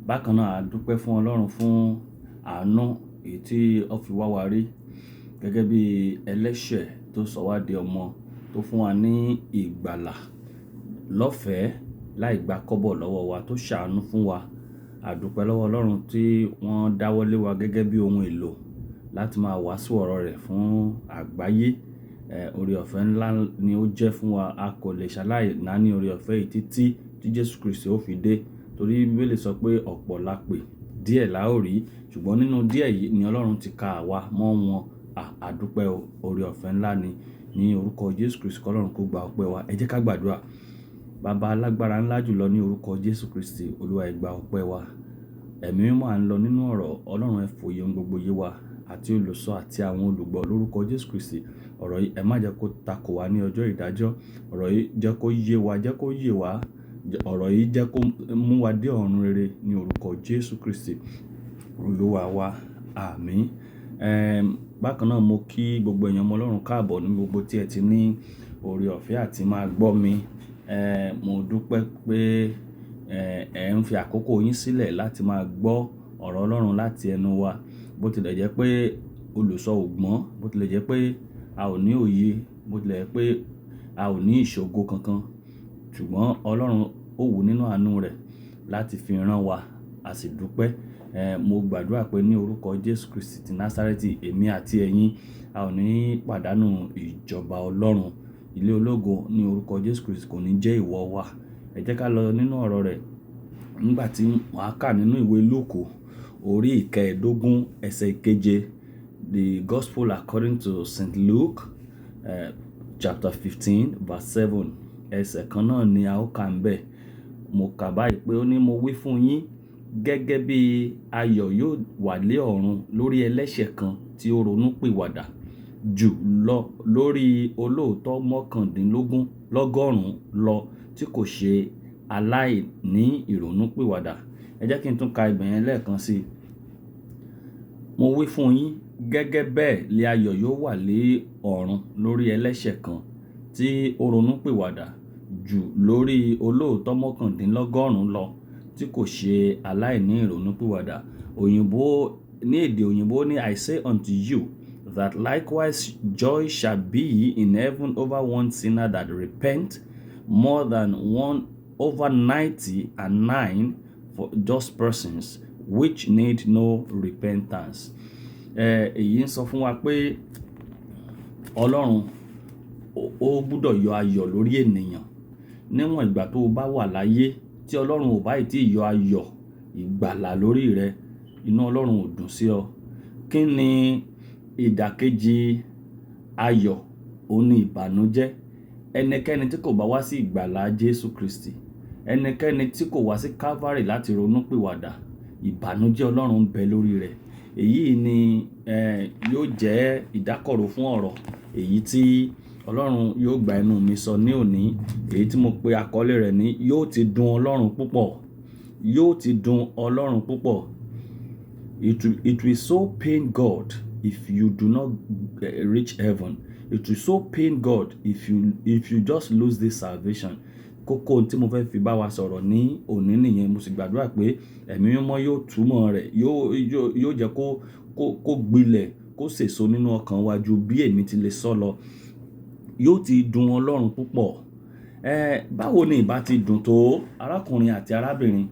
Bákan náà a dúpẹ́ fún Ọlọ́run fún àánú èyí tí ó fi wá wa rí gẹ́gẹ́ bí ẹlẹ́ṣẹ̀ tó sọ wá di ọmọ, tó fún wa ní ìgbàlà lọ́fẹ̀ẹ́ láì gba kọ́bọ̀ lọ́wọ́ wa, tó ṣàánú fún wa. A dúpẹ́ lọ́wọ́ Ọlọ́run tí wọ́n dáwọ́lé wa gẹ́gẹ́ bí ohun èlò láti máa wàásù ọ̀rọ̀ rẹ̀ fún àgbáyé. Oore ọ̀fẹ́ ńlá ni ó jẹ́ fún wa. A kò lè ṣaláì náání oore ọ̀fẹ́ yìí títí tí Jésù Kristi ó fi dé. Torí Bíbélì sọ pé ọ̀pọ̀ la pè, díẹ̀ la ó rí. Ṣùgbọ́n nínú díẹ̀ yìí ni Ọlọ́run ti ka àwa mọ́ wọn. A dúpẹ́ oore ọ̀fẹ́ ńlá ni ní orúkọ Jésù Kristi. Kí Ọlọ́run kó gba ọpẹ́ wa. Ẹ jẹ́ ká gbàdúrà. Baba alágbára ńlá jùlọ ní orúkọ Jésù Kristi, Olúwa ẹ gba ọpẹ́ wa. Ẹ̀mí mímọ́ à ń lọ nínú ọ̀rọ̀ Ọlọ́run, ẹ fòye ohun gbogbo yé wa àti olùsọ àti àwọn olùgbọ́ lórúkọ Jésù Kristi. Ọ̀rọ̀ yìí ẹ má jẹ́ kó takò wá ní ọjọ́ ìdájọ́. Ọ̀rọ̀ yìí jẹ́ kó yé wa, jẹ́ kó yé wa. Ọ̀rọ̀ yìí jẹ́ kó mú wa dé ọ̀run rere ní orúkọ Jésù Kristi Olúwa wa. Àmín. Bákan náà mo kí gbogbo èèyàn ọmọ Ọlọ́run káàbọ̀ ní gbogbo tí ẹ ti ní oore ọ̀fẹ́ àti máa gbọ́ mi. Mo dúpẹ́ pé ẹ ń fi àkókò yín sílẹ̀ láti máa gbọ́ ọ̀rọ̀ Ọlọ́run láti ẹnu wa. Bó tilẹ̀ jẹ́ pé olùsọ ò gbọ́n, bó tilẹ̀ jẹ́ pé a ò ní òye, bó tilẹ̀ jẹ́ pé a ò ní ìṣògo kankan, ṣùgbọ́n Ọlọ́run ó wù nínú àánú rẹ̀ láti fi rán wa. A sì dúpẹ́. Mo gbàdúrà pé ní orúkọ Jésù Kristi ti Násárẹ́tì, èmi àti ẹ̀yin a ò ní pàdánù ìjọba Ọlọ́run. Ilé ológo ní orúkọ Jésù Kristi kò ní jẹ́ ìwọ wa. Ẹ jẹ́ ká lọ nínú ọ̀rọ̀ rẹ̀ nígbà tí màá kà nínú ìwé Lúùkù orí ìkẹẹ̀dógún ẹsẹ̀ ìkeje. The Gospel according to St. Luke chapter 15 verse 7. Ẹsẹ̀ kan náà ni a ó kà ńbẹ̀. Mo kà báyìí pé ó ní mo wí fún yín gẹ́gẹ́ bí ayọ̀ yóò wà lé ọ̀run lórí ẹlẹ́ṣẹ̀ kan tí ó ronú pìwàdà jù lọ lórí olóòótọ́ mọ́kàndínlọ́gọ́rùn-ún lọ tí kò ṣe aláìní ìrònú pìwàdà. Ẹ jẹ́ kí n tún ka ibẹ̀ yẹn lẹ́ẹ̀kan sí i. Mo wí fún yín gẹ́gẹ́ bẹ́ẹ̀ lé ayọ̀ yóò wà lé ọ̀run lórí ẹlẹ́ṣẹ̀ kan tí ó ronú pìwàdà jù lórí olóòótọ́ mọ́kàndínlọ́gọ́rùn-ún lọ tí kò ṣe aláìní ìrònú pìwàdà. Ní èdè òyìnbó ní I say unto you that likewise joy shall be in heaven over one sinner that repent more than one over 99 for just persons which need no repentance. Èyí ń sọ fún wa pé Ọlọ́run ó gbúdọ̀ yọ ayọ̀ lórí ènìyàn níwọ̀n ìgbà tó o bá wà láyé. Tí Ọlọ́run ò bá ì tí yọ ayọ̀ ìgbàlà lórí rẹ, inú Ọlọ́run ò dùn sí ọ. Kí ni ìdàkejì ayọ̀? Ó ní ìbànújẹ́. Ẹnikẹ́ni tí kò bá wá sí ìgbàlà Jésù Kristi, ẹnikẹ́ni tí kò wá sí Calvary láti ronú pìwàdà, ìbànújẹ́ Ọlọ́run ń bẹ lórí rẹ̀. Èyí ni yóò jẹ́ ìdákọ̀ró fún ọ̀rọ̀ èyí tí Ọlọ́run yóò gba ẹnu mi sọ ní òní. Èyí tí mo pe àkọlé rẹ̀ ní yóò ti dùn Ọlọ́run púpọ̀. Yóò ti dùn Ọlọ́run púpọ̀. It will so pain God if you do not reach heaven. It will so pain God if you just lose this salvation. Kókó tí mo fẹ́ fi bá wa sọ̀rọ̀ ní òní nìyẹn. Mo sì gbàdúrà pé ẹ̀mí mímọ́ yóò túmọ̀ rẹ̀, yóò jẹ́ kó gbilẹ̀, kó sèso nínú ọkàn wa ju bí èmi ti lè sọ lọ. Yóò ti dùn Ọlọ́run púpọ̀. Báwo ni ìbá ti dùn tó arákùnrin àti arábìnrin?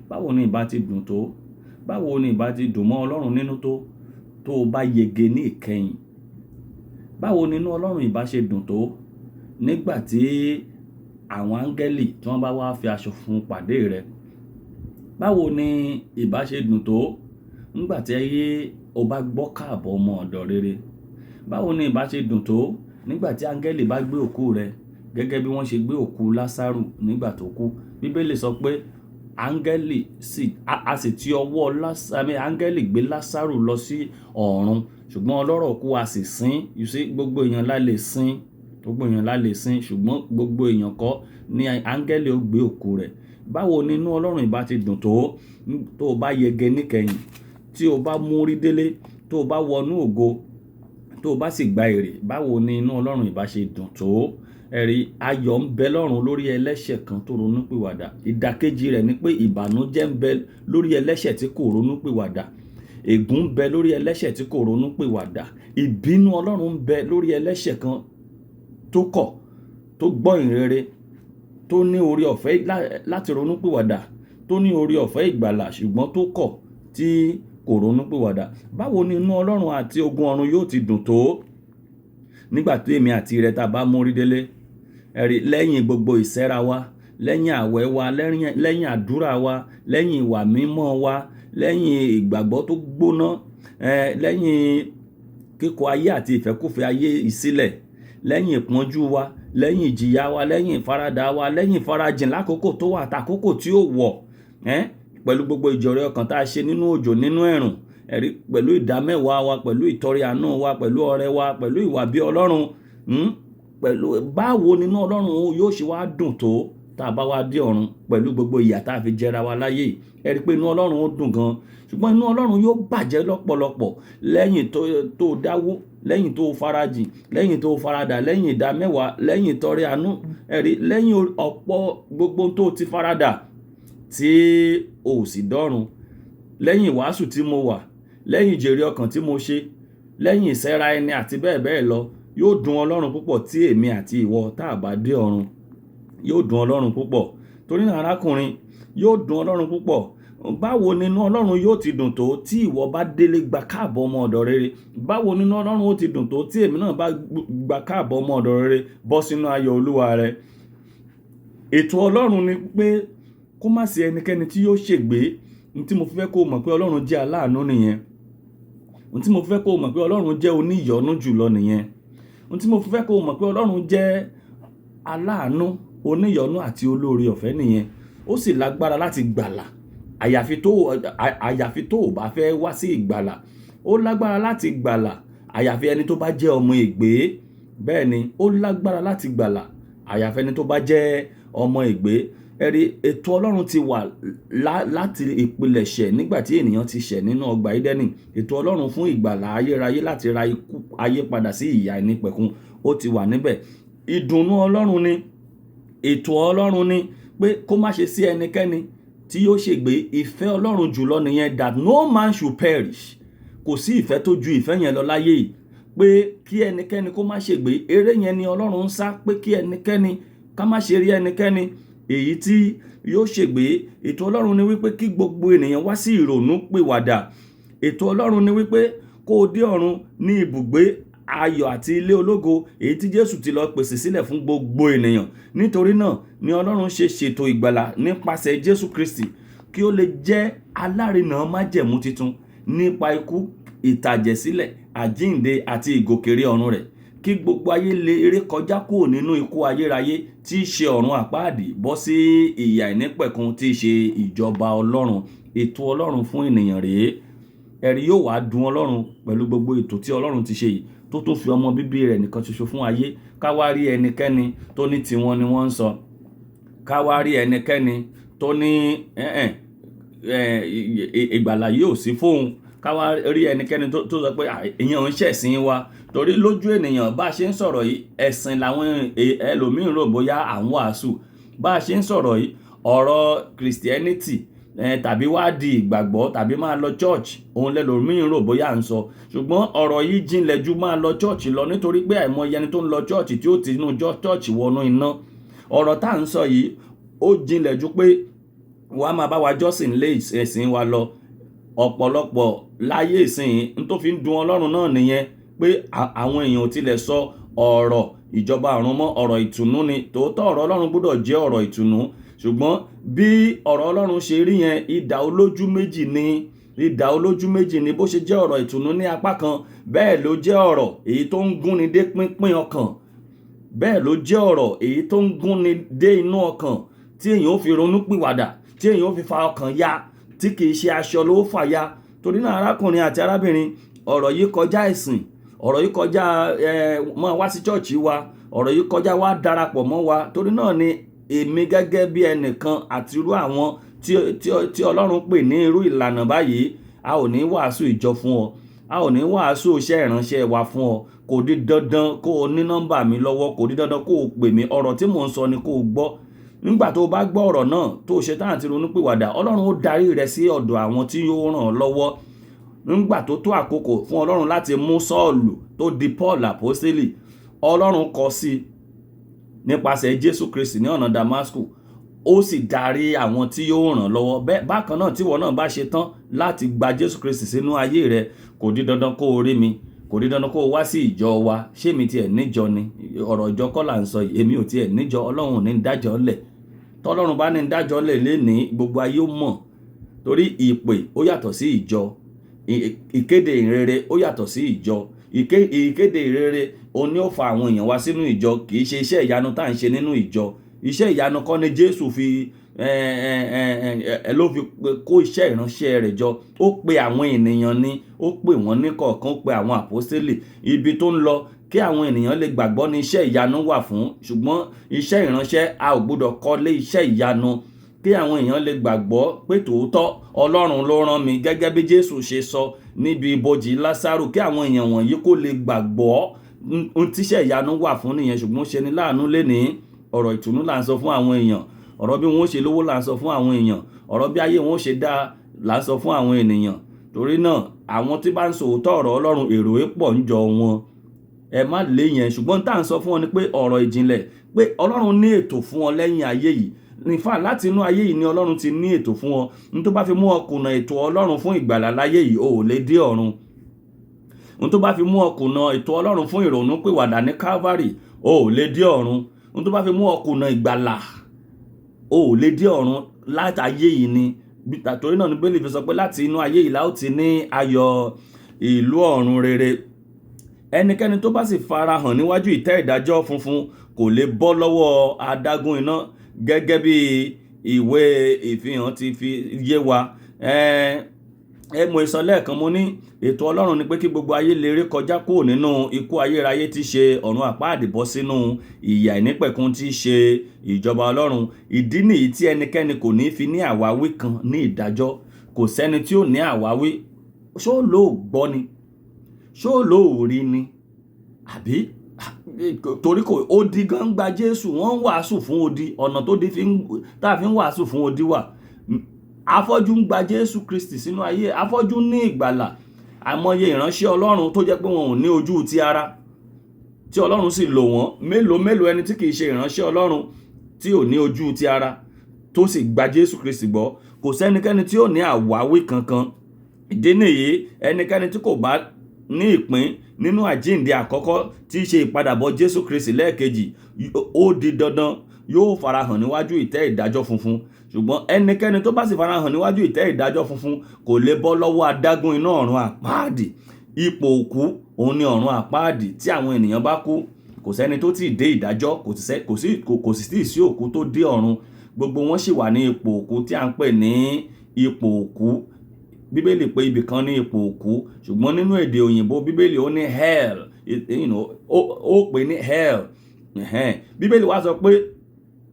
Báwo ni ìbá ti dùn tó? Báwo ni ìbá ti dùn mọ́ Ọlọ́run nínú tó o bá yege ní ìkẹyìn? Báwo ni inú Ọlọ́run ìbá ṣe dùn tó nígbà tí àwọn áńgẹ́lì tí wọ́n bá wá fi aṣọ funfun pàdé rẹ̀? Báwo ni ìbá ṣe dùn tó nígbà tí o bá gbọ́ káàbọ̀ ọmọ ọ̀dọ̀ rere? Báwo ni ìbá ṣe dùn tó nígbà tí áńgẹ́lì bá gbé òkú rẹ̀ gẹ́gẹ́ bí wọ́n ṣe gbé òkú Lásárù nígbà tó kú? Bíbélì sọ pé áńgẹ́lì sì ti ọwọ́ áńgẹ́lì gbé Lásárù lọ sí ọ̀run, ṣùgbọ́n ọlọ́rọ̀ kú a sì sin. You see, gbogbo èèyàn la lè sin, ṣùgbọ́n gbogbo èèyàn kọ́ ni áńgẹ́lì ó gbé òkú rẹ̀. Báwo ni inú Ọlọ́run ìbá ti dùn tó o bá yege níkẹyìn, tí o bá mórí délé, tó o bá wọnú ògo, tó o bá sì gba èrè? Báwo ni inú Ọlọ́run ìbá ṣe dùn tó? ẹ̀rí ayọ̀ ń bẹ lọ́run lórí ẹlẹ́ṣẹ̀ kan tó ronúpìwàdà. Ìdàkejì rẹ̀ ni pé ìbànújẹ́ ń bẹ lórí ẹlẹ́ṣẹ̀ tí kò ronúpìwàdà. Ègún ń bẹ lórí ẹlẹ́ṣẹ̀ tí kò ronúpìwàdà. Ìbínú Ọlọ́run ń bẹ lórí ẹlẹ́ṣẹ̀ kan tó kọ̀, tó gbọ́ ìhìnrere, tó ní oore ọ̀fẹ́ láti ronúpìwàdà, tó ní oore ọ̀fẹ́ ìgbàlà ṣùgbọ́n tó kọ̀ tí kò ronúpìwàdà. Báwo ni inú Ọlọ́run àti ogun ọ̀run yóò ti dùn tó nígbà tí èmi àti rẹ tá bá mórí délé? Ẹ̀rí lẹ́yìn gbogbo ìsẹ́ra wa, lẹ́yìn àwẹ̀ wa, lẹ́yìn àdúrà wa, lẹ́yìn ìwà mímọ́ wa, lẹ́yìn ìgbàgbọ́ tó gbóná, lẹ́yìn kíkọ̀ ayé àti ìfẹ́kúfẹ̀ẹ́ ayé ìsílẹ̀, lẹ́yìn ìpọ́njú wa, lẹ́yìn ìjìyà wa, lẹ́yìn ìfaradà wa, lẹ́yìn ìfarajìn lákòókò tó wà àtàkókò tí ó wọ̀, pẹ̀lú gbogbo ìjọ̀rẹ́ ọkàn tá a ṣe nínú òjò nínú ẹ̀rùn, ẹ̀rí pẹ̀lú ìdámẹ́wàá wa, pẹ̀lú ìtọrẹ àánú wa, pẹ̀lú ọrẹ wa, pẹ̀lú ìwà bí Ọlọ́run, pẹ̀lú báwo nínú Ọlọ́run yóò ṣe wá dùn tó tá a bá wá dé ọ̀run pẹ̀lú gbogbo ìyà tá a fi jẹra wa láyé. Ẹ̀rí pé inú Ọlọ́run ó dùn gan, ṣùgbọ́n inú Ọlọ́run yóò bàjẹ́ lọ́pọ̀lọpọ̀ lẹ́yìn tó dáwó, lẹ́yìn tó farajìn, lẹ́yìn tó faradà, lẹ́yìn ìdámẹ́wàá, lẹ́yìn ìtọrẹ àánú, ẹ̀rí lẹ́yìn ọ̀pọ̀ gbogbo tó ti faradà tí o sì dọ́run, lẹ́yìn ìwàásù tí mo wà, lẹ́yìn ìjèrè ọkàn tí mo ṣe, lẹ́yìn ìsẹ́ra ẹni àti bẹ́ẹ̀ bẹ́ẹ̀ lọ, yóò dùn Ọlọ́run púpọ̀ tí èmi àti ìwọ tá a bá dé ọ̀run. Yóò dùn Ọlọ́run púpọ̀. Torí náà arákùnrin, yóò dùn Ọlọ́run púpọ̀. Báwo nínú Ọlọ́run yóò ti dùn tó tí ìwọ bá délé gba káàbọ̀ ọmọ ọ̀dọ̀ rere? Báwo nínú Ọlọ́run ó ti dùn tó tí èmi náà bá gba káàbọ̀ ọmọ ọ̀dọ̀ rere bọ́ sínú ayọ̀ Olúwa rẹ? Ètò Ọlọ́run ni pé kó má sí ẹnikẹ́ni tí yóò ṣègbé. Ohun tí mo fẹ́ kó mọ̀ pé Ọlọ́run jẹ́ aláàánú nìyẹn. Ohun tí mo fẹ́ kó mọ̀ pé Ọlọ́run jẹ́ oníyọ̀nú jùlọ nìyẹn. Ohun tí mo fẹ́ kó mọ̀ pé Ọlọ́run jẹ́ aláàánú, oníyọ̀nú àti olóore ọ̀fẹ́ nìyẹn. Ó sì lágbára láti gbàlà. Àyàfi tó ò bá fẹ́ wá sí ìgbàlà. Ó lágbára láti gbàlà. Àyàfi ẹni tó bá jẹ́ ọmọ ègbé. Bẹ́ẹ̀ ni, ó lágbára láti gbàlà. Àyàfi ẹni tó bá jẹ́ ọmọ ègbé. Ẹ̀rí ètò Ọlọ́run ti wà láti ìpilẹ̀ṣẹ̀ nígbà tí ènìyàn ti ṣẹ̀ nínú ọgbà Édẹ́nì. Ètò Ọlọ́run fún ìgbàlà ayérayé láti ra ikú ayé padà sí ìyà ìnípẹ̀kun ó ti wà níbẹ̀. Ìdùnnú Ọlọ́run ni, ètò Ọlọ́run ni pé kó má ṣe sí ẹnikẹ́ni tí yóò ṣègbé. Ìfẹ́ Ọlọ́run jùlọ nìyẹn, that no man should perish. Kò sí ìfẹ́ tó ju ìfẹ́ yẹn lọ láyé yìí, pé kí ẹnikẹ́ni kó má ṣègbé. Eré yẹn ni Ọlọ́run ń sá, pé kí ẹnikẹ́ni ká má ṣe rí ẹnikẹ́ni èyí tí yóò ṣègbé. Ètò Ọlọ́run ni wípé kí gbogbo ènìyàn wá sí ìrònú pìwàdà. Ètò Ọlọ́run ni wípé kó o dé ọ̀run ní ibùgbé ayọ̀ àti ilé ológo èyí tí Jésù ti lọ pèsè sílẹ̀ fún gbogbo ènìyàn. Nítorí náà ni Ọlọ́run ṣe ṣètò ìgbàlà nípasẹ̀ Jésù Kristi kí ó lè jẹ́ alárinà májẹ̀mú titun nípa ikú, ìtàjẹ̀sílẹ̀, àjíǹde àti ìgòkèrè ọ̀run rẹ̀, kí gbogbo ayé lè eré kọjá kúrò nínú ikú ayérayé tí í ṣe ọ̀run àpáàdì bọ́ sí ìyà ìnípẹ̀kun tí í ṣe ìjọba Ọlọ́run. Ètò Ọlọ́run fún ènìyàn rèé. Ẹ̀rí yóò wá dùn Ọlọ́run pẹ̀lú gbogbo ètò tí Ọlọ́run ti ṣe yìí, tó tún fi ọmọ bíbí rẹ̀ nìkan ṣoṣo fún ayé. Ká wá rí ẹnikẹ́ni tó ní tiwọn ni wọ́n ń sọ. Ká wá rí ẹnikẹ́ni tó ní ìgbàlà yóò sí fóun. Ká wá rí ẹnikẹ́ni tó sọ pé ìyẹn ò ń ṣẹ̀sìn wa. Torí lójú ènìyàn bá a ṣe ń sọ̀rọ̀ yìí, ẹ̀sìn làwọn ẹlòmíràn rò bóyá à ń wàásù. Bá a ṣe ń sọ̀rọ̀ yìí, ọ̀rọ̀ Christianity tàbí wá di ìgbàgbọ́ tàbí máa lọ church, òun lẹ́lòmíràn rò bóyá à ń sọ. Ṣùgbọ́n ọ̀rọ̀ yìí jinlẹ̀ ju máa lọ church lọ, nítorí pé àìmọye ẹni tó ń lọ church tí ó ti inú church wọnú iná. Ọ̀rọ̀ tá à ń sọ yìí ó jinlẹ̀ ju pé wàá máa bá wa jọ́sìn lé ẹ̀sìn wa lọ. Ọ̀pọ̀lọpọ̀ láyé ìsìn n tó fi ń dùn Ọlọ́run náà nìyẹn, pé àwọn èèyàn ò tilẹ̀ sọ ọ̀rọ̀ ìjọba ọ̀run mọ́. Ọ̀rọ̀ ìtùnú ni. Tòótọ́ ọ̀rọ̀ Ọlọ́run gbọ́dọ̀ jẹ́ ọ̀rọ̀ ìtùnú. Ṣùgbọ́n bí ọ̀rọ̀ Ọlọ́run ṣe rí yẹn, idà olójú méjì ni. Idà olójú méjì ni. Bó ṣe jẹ́ ọ̀rọ̀ ìtùnú ní apá kan, bẹ́ẹ̀ ló jẹ́ ọ̀rọ̀ èyí tó ń gúnni dé pínpín ọkàn. Bẹ́ẹ̀ ló jẹ́ ọ̀rọ̀ èyí tó ń gúnni dé inú ọkàn, tí èèyàn ó fi ronú pìwàdà, tí èèyàn ó fi fa ọkàn ya, tí kìí ṣe aṣọ ló fà ya. Torí náà arákùnrin àti arábìnrin, ọ̀rọ̀ yìí kọjá ẹ̀sìn. Ọ̀rọ̀ yìí kọjá máa wá sí church wa. Ọ̀rọ̀ yìí kọjá wá darapọ̀ mọ́ wa. Torí náà ni èmi gẹ́gẹ́ bí ẹnìkan àti irú àwọn tí Ọlọ́run pè ní irú ìlànà báyìí, a ò ní wàásù ìjọ fún ọ. A ò ní wàásù iṣẹ́ ìránṣẹ́ wa fún ọ. kò di dandan kó o ní nọ́mbà mi lọ́wọ́, kò di dandan kó o pè mí. Ọ̀rọ̀ tí mò ń sọ ni kó o gbọ́. Nígbà tó o bá gbọ́ ọ̀rọ̀ náà tó o ṣetán àti ronúpìwàdà, Ọlọ́run ó darí rẹ sí ọ̀dọ̀ àwọn tí yóò ràn ọ́ lọ́wọ́. Nígbà tó tó àkókò fún Ọlọ́run láti mú Sọ́ọ̀lù tó di Paul àpọ́sítélì, Ọlọ́run kọ sí nípasẹ̀ Jésù Kristi ní ọ̀nà Damasku, ó sì darí àwọn tí yóò ràn lọ́wọ́. Bákan náà, tí ìwọ náà bá ṣe tán láti gba Jésù Kristi sínú ayé rẹ, kò di dandan kó o rí mi, kò di dandan kó o wá sí ìjọ wa. Ṣé mi tiẹ̀ níjọ ni? Ọ̀rọ̀ ìjọ kọ́ là ń sọ yìí, èmi ò tiẹ̀ níjọ. Ọlọ́run ò ní dájọ́ lẹ̀. Tọ́lọ́run bá ní dájọ́ lẹ̀ lénìí, gbogbo ayé ó mọ̀. Torí ìpè ó yàtọ̀ sí ìjọ, ìkéde ìrere ó yàtọ̀ sí ìjọ. Ìkéde ìrere òun ni ó fa àwọn èèyàn wá sínú ìjọ, kì í ṣe iṣẹ́ ìyanu tá à ń ṣe nínú ìjọ. Iṣẹ́ ìyanu kọ́ ni Jésù ló fi kó iṣẹ́ ìránṣẹ́ rẹ̀ jọ. Ó pe àwọn ènìyàn ni, ó pè wọ́n ní kọ̀ọ̀kan, ó pe àwọn àpọ́sítélì. Ibi tó ń lọ kí àwọn ènìyàn lè gbàgbọ́ ní iṣẹ́ ìyanu wà fún. Ṣùgbọ́n iṣẹ́ ìránṣẹ́ a ò gbọdọ̀ kọ́lé iṣẹ́ ìyanu kí àwọn èèyàn lè gbàgbọ́ pé tòótọ́ Ọlọ́run ló rán mi, gẹ́gẹ́ bí Jésù ṣe sọ níbi ibojì Lásárù, kí àwọn èèyàn wọ̀nyí kó lè gbàgbọ́ ohun tíṣẹ́ ìyanu wà fún nìyẹn. Ṣùgbọ́n ṣe ni láàánú lénìí, ọ̀rọ̀ ìtùnú là ń sọ fún àwọn èèyàn, ọ̀rọ̀ bí wọ́n ṣe lówó là ń sọ fún àwọn èèyàn, ọ̀rọ̀ bí ayé wọn ṣe dá là ń sọ fún àwọn ènìyàn. Torí náà, àwọn tí bá ń sòótọ́ ọ̀rọ̀ Ọlọ́run, èrò pọ̀ ń jọ wọn. Ẹ má lé yẹn. Ṣùgbọ́n tá à ń sọ fún wọn ni pé ọ̀rọ̀ ìjìnlẹ̀, pé Ọlọ́run ní ètò fún ọ lẹ́yìn ayé yìí. In fact, láti inú ayé yìí ni Ọlọ́run ti ní ètò fún ọ. Ní tó bá fi mú ọ kùnà ètò Ọlọ́run fún ìgbàlà láyé yìí, o ò lè dé ọ̀run. Ní tó bá fi mú ọ kùnà ètò Ọlọ́run fún ìrònúpìwàdà ní Calvary, o ò lè dé ọ̀run. Ní tó bá fi mú ọ kùnà ìgbàlà, o ò lè dé ọ̀run. Láti ayé yìí ni. Torí náà ni Bíbélì fi sọ pé láti inú ayé yìí la ó ti ní ayọ̀ ìlú ọ̀run rere. Ẹnikẹ́ni tó bá sì farahàn níwájú ìtẹ́ ìdájọ́ funfun kò lè bọ́ lọ́wọ́ adágún iná, gẹ́gẹ́ bí ìwé ìfihàn ti fi yé wa. Mo sọ lẹ́ẹ̀kan, mo ní ètò Ọlọ́run ni pé kí gbogbo ayé lè rí kọjá kúrò nínú ikú ayérayé tí ṣe ọ̀run àpáàdì, bọ́ sínú ìyà ìnípẹ̀kun tí ṣe ìjọba Ọlọ́run. Ìdí nìyí tí ẹnikẹ́ni kò ní fi ní àwáwí kan ní ìdájọ́. Kò sẹ́ni tí ò ní àwáwí. Ṣó ló gbọ́ ni? Ṣó ló rí ni? Àbí torí kò odi gan gba Jésù, wọ́n ń wàásù fún odi. Ọ̀nà tó di tá fi ń wàásù fún odi wà. Afọ́jú ń gba Jésù Kristi sínú ayé. Afọ́jú ní ìgbàlà. Àmọye ìránṣẹ́ Ọlọ́run tó jẹ́ pé wọn ò ní ojú ti ara, tí Ọlọ́run sì lò wọ́n. Mélòó ẹni tí kìí ṣe ìránṣẹ́ Ọlọ́run tí ò ní ojú ti ara tó sì gba Jésù Kristi gbọ́. Kò sẹ́nikẹ́ni tí ò ní àwáwí kankan. Ìdí nìyí, ẹnikẹ́ni tí kò bá ní ìpín nínú àjíǹde àkọ́kọ́ tí í ṣe ìpadàbọ̀ Jésù Kristi lẹ́ẹ̀kejì, ó di dandan yóò farahàn níwájú ìtẹ́ ìdájọ́ funfun. Ṣùgbọ́n ẹnikẹ́ni tó bá sì farahàn níwájú ìtẹ́ ìdájọ́ funfun kò lè bọ́ lọ́wọ́ adágún iná ọ̀run àpáàdì. Ipò òkú òun ni ọ̀run àpáàdì. Tí àwọn ènìyàn bá kú, kò sẹ́ni tó ti dé ìdájọ́, kò sì sí òkú tó dé ọ̀run. Gbogbo wọn sì wà ní ipò òkú tí a ń pè ní ipò òkú. Bíbélì pé ibì kan ní ipò òkú, ṣùgbọ́n nínú èdè òyìnbó Bíbélì ó ní hell, ó pè ní hell. Bíbélì wá sọ pé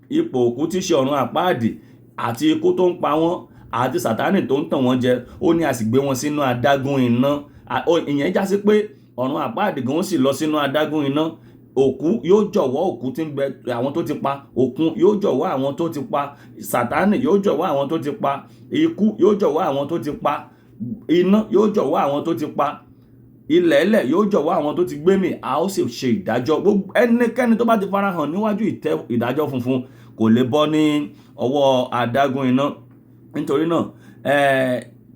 ipò òkú tí ṣe ọ̀run àpáàdì àti ikú tó ń pa wọ́n àti Sátánì tó ń tàn wọ́n jẹ, ó ní a sì gbé wọn sínú adágún iná. Ìyẹn já sí pé ọ̀run àpáàdì gan sì lọ sínú adágún iná. Òkú yóò jọ̀wọ́ òkú tí ń bẹ àwọn tó ti pa. Òkun yóò jọ̀wọ́ àwọn tó ti pa. Sátánì yóò jọ̀wọ́ àwọn tó ti pa. Ikú yóò jọ̀wọ́ àwọn tó ti pa. Iná yóò jọ̀wọ́ àwọn tó ti pa. Ilẹ̀ẹ́lẹ̀ yóò jọ̀wọ́ àwọn tó ti gbémì. A ó sì ṣe ìdájọ́. Ẹnikẹ́ni tó bá ti farahàn níwájú ìtẹ́ ìdájọ́ funfun kò lè bọ́ ní ọwọ́ adágún iná. Nítorí náà,